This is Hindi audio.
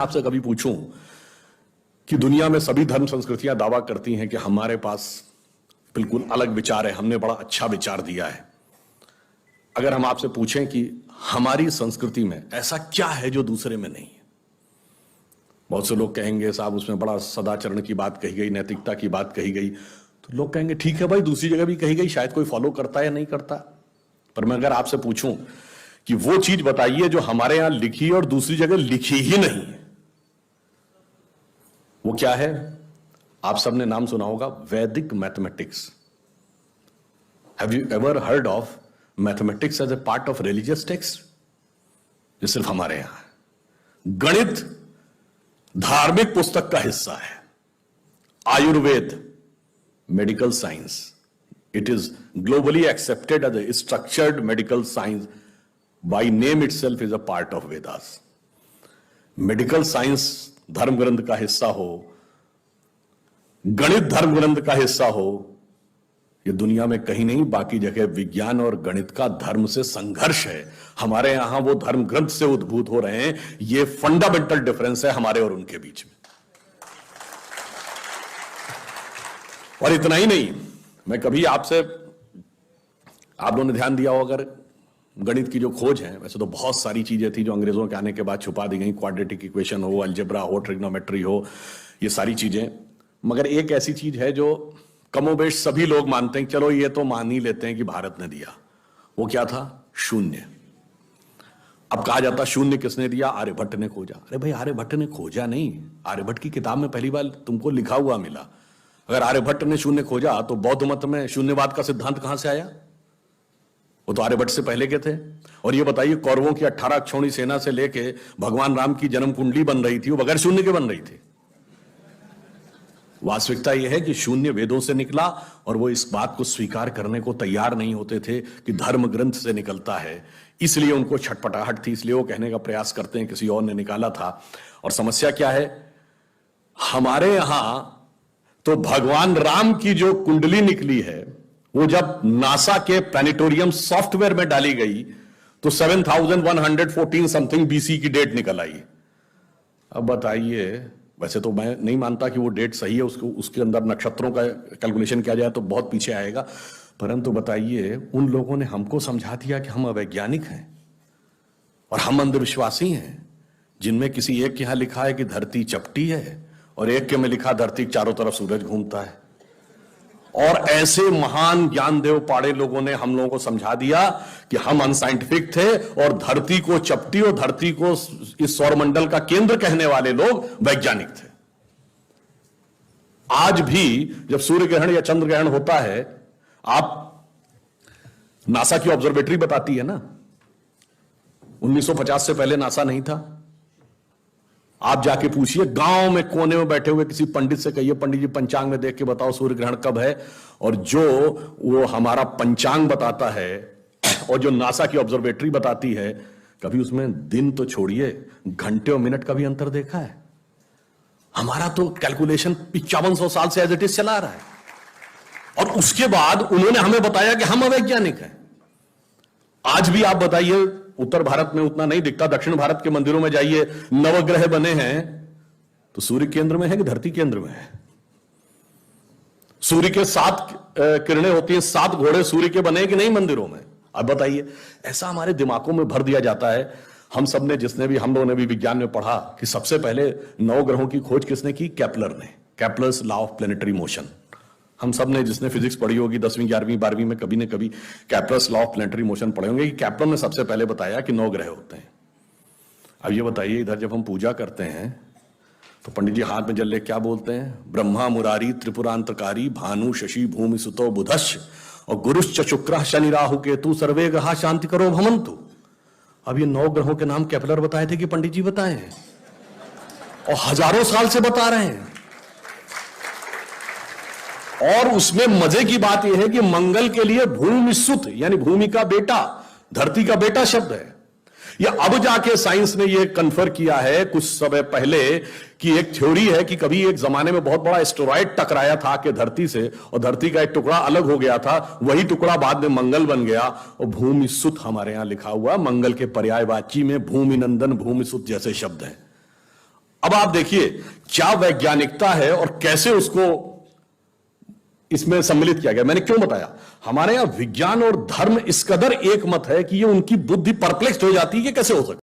आपसे कभी पूछूं कि दुनिया में सभी धर्म संस्कृतियां दावा करती हैं कि हमारे पास बिल्कुल अलग विचार है, हमने बड़ा अच्छा विचार दिया है। अगर हम आपसे पूछें कि हमारी संस्कृति में ऐसा क्या है जो दूसरे में नहीं है, बहुत से लोग कहेंगे साहब उसमें बड़ा सदाचरण की बात कही गई, नैतिकता की बात कही गई। तो लोग कहेंगे ठीक है भाई, दूसरी जगह भी कही गई, शायद कोई फॉलो करता है या नहीं करता। पर मैं अगर आपसे पूछूं कि वो चीज बताइए जो हमारे यहां लिखी और दूसरी जगह लिखी ही नहीं है, वो क्या है? आप सबने नाम सुना होगा, वैदिक mathematics. Have you ever heard of mathematics as a part of religious text? ये सिर्फ हमारे यहां है। गणित धार्मिक पुस्तक का हिस्सा है। Ayurveda medical science, it is globally accepted as a structured medical science, by name itself is a part of Vedas. Medical science धर्म ग्रंथ का हिस्सा हो, गणित धर्म ग्रंथ का हिस्सा हो, ये दुनिया में कहीं नहीं। बाकी जगह विज्ञान और गणित का धर्म से संघर्ष है, हमारे यहां वो धर्म ग्रंथ से उद्भूत हो रहे हैं। ये फंडामेंटल डिफरेंस है हमारे और उनके बीच में। और इतना ही नहीं, मैं कभी आपसे, आप लोगों ने ध्यान दिया हो अगर, गणित की जो खोज है, वैसे तो बहुत सारी चीजें थी जो अंग्रेजों के आने के बाद छुपा दी गई, क्वाड्रेटिक इक्वेशन हो, अलजेब्रा हो, ट्रिग्नोमेट्री हो, ये सारी चीजें। मगर एक ऐसी चीज है जो कमोबेश सभी लोग मानते हैं, चलो ये तो मान ही लेते हैं कि भारत ने दिया। वो क्या था? शून्य। अब कहा जाता शून्य किसने दिया? आर्यभट्ट ने खोजा। अरे भाई, आर्यभट्ट ने खोजा नहीं, आर्यभट्ट की किताब में पहली बार तुमको लिखा हुआ मिला। अगर आर्यभट्ट ने शून्य खोजा तो बौद्ध मत में शून्यवाद का सिद्धांत कहां से आया? वो तो आर्यभट्ट से पहले के थे। और ये बताइए, कौरवों की 18 अक्षौणी सेना से लेके भगवान राम की जन्म कुंडली बन रही थी, वो बगैर शून्य के बन रही थी। वास्तविकता यह है कि शून्य वेदों से निकला, और वो इस बात को स्वीकार करने को तैयार नहीं होते थे कि धर्म ग्रंथ से निकलता है। इसलिए उनको छटपटाहट थी, इसलिए वो कहने का प्रयास करते हैं किसी और ने निकाला था। और समस्या क्या है? हमारे यहां तो भगवान राम की जो कुंडली निकली है, वो जब नासा के प्लैनेटोरियम सॉफ्टवेयर में डाली गई तो 7114 समथिंग बीसी की डेट निकल आई। अब बताइए, वैसे तो मैं नहीं मानता कि वो डेट सही है, उसके अंदर नक्षत्रों का कैलकुलेशन किया जाए तो बहुत पीछे आएगा। परंतु बताइए, उन लोगों ने हमको समझा दिया कि हम अवैज्ञानिक हैं और हम अंधविश्वासी हैं, जिनमें किसी एक के यहां लिखा है कि धरती चपटी है और एक के में लिखा धरती के चारों तरफ सूरज घूमता है। और ऐसे महान ज्ञानदेव पाड़े लोगों ने हम लोगों को समझा दिया कि हम अनसाइंटिफिक थे और धरती को चपटी और धरती को इस सौरमंडल का केंद्र कहने वाले लोग वैज्ञानिक थे। आज भी जब सूर्य ग्रहण या चंद्र ग्रहण होता है, आप, नासा की ऑब्जर्वेटरी बताती है ना, 1950 से पहले नासा नहीं था। आप जाके पूछिए, गांव में कोने में बैठे हुए किसी पंडित से कहिए, पंडित जी पंचांग में देख के बताओ सूर्य ग्रहण कब है। और जो वो हमारा पंचांग बताता है और जो नासा की ऑब्जर्वेटरी बताती है, कभी उसमें दिन तो छोड़िए, घंटे और मिनट का भी अंतर देखा है? हमारा तो कैलकुलेशन 5500 साल से एज इट इज चला रहा है, और उसके बाद उन्होंने हमें बताया कि हम अवैज्ञानिक हैं। आज भी आप बताइए, उत्तर भारत में उतना नहीं दिखता, दक्षिण भारत के मंदिरों में जाइए, नवग्रह बने हैं तो सूर्य केंद्र में है कि धरती केंद्र में है? सूर्य के 7 किरणें होती हैं, 7 घोड़े सूर्य के बने कि नहीं मंदिरों में? अब बताइए, ऐसा हमारे दिमागों में भर दिया जाता है। हम सब ने, हम लोगों ने भी विज्ञान में पढ़ा कि सबसे पहले 9 ग्रहों की खोज किसने की? केपलर ने। Kepler's law of planetary motion. हम सब ने, जिसने फिजिक्स पढ़ी होगी 10वीं 11वीं 12वीं में, कभी न कभी Kepler's law of planetary motion पढ़े होंगे कि केपलर ने सबसे पहले बताया कि 9 ग्रह होते हैं। अब ये बताइए, इधर जब हम पूजा करते हैं तो पंडित जी हाथ में जल ले क्या बोलते हैं? ब्रह्मा मुरारी त्रिपुरांतकारी भानु शशि भूमि सुतो बुधश्च और गुरुश्च शुक्र शनि राहु केतु सर्वे ग्रहा शांति करो भवन्तु। अब ये 9 ग्रहों के नाम केपलर बताए थे कि पंडित जी बताए हैं? और हजारों साल से बता रहे हैं। और उसमें मजे की बात यह है कि मंगल के लिए भूमि सुत, यानी भूमि का बेटा, धरती का बेटा शब्द है। या अब जाके साइंस ने यह कन्फर्म किया है कुछ समय पहले कि एक थ्योरी है कि कभी एक जमाने में बहुत बड़ा एस्टेरॉयड टकराया था कि धरती से, और धरती का एक टुकड़ा अलग हो गया था, वही टुकड़ा बाद में मंगल बन गया। और भूमि सुत हमारे यहां लिखा हुआ, मंगल के पर्यायवाची में भूमि नंदन भूमि सुत जैसे शब्द हैं। अब आप देखिए क्या वैज्ञानिकता है और कैसे उसको इसमें सम्मिलित किया गया। मैंने क्यों बताया, हमारे यहां विज्ञान और धर्म इस कदर एक मत है कि ये उनकी बुद्धि परप्लेक्स हो जाती है कि कैसे हो सकता है।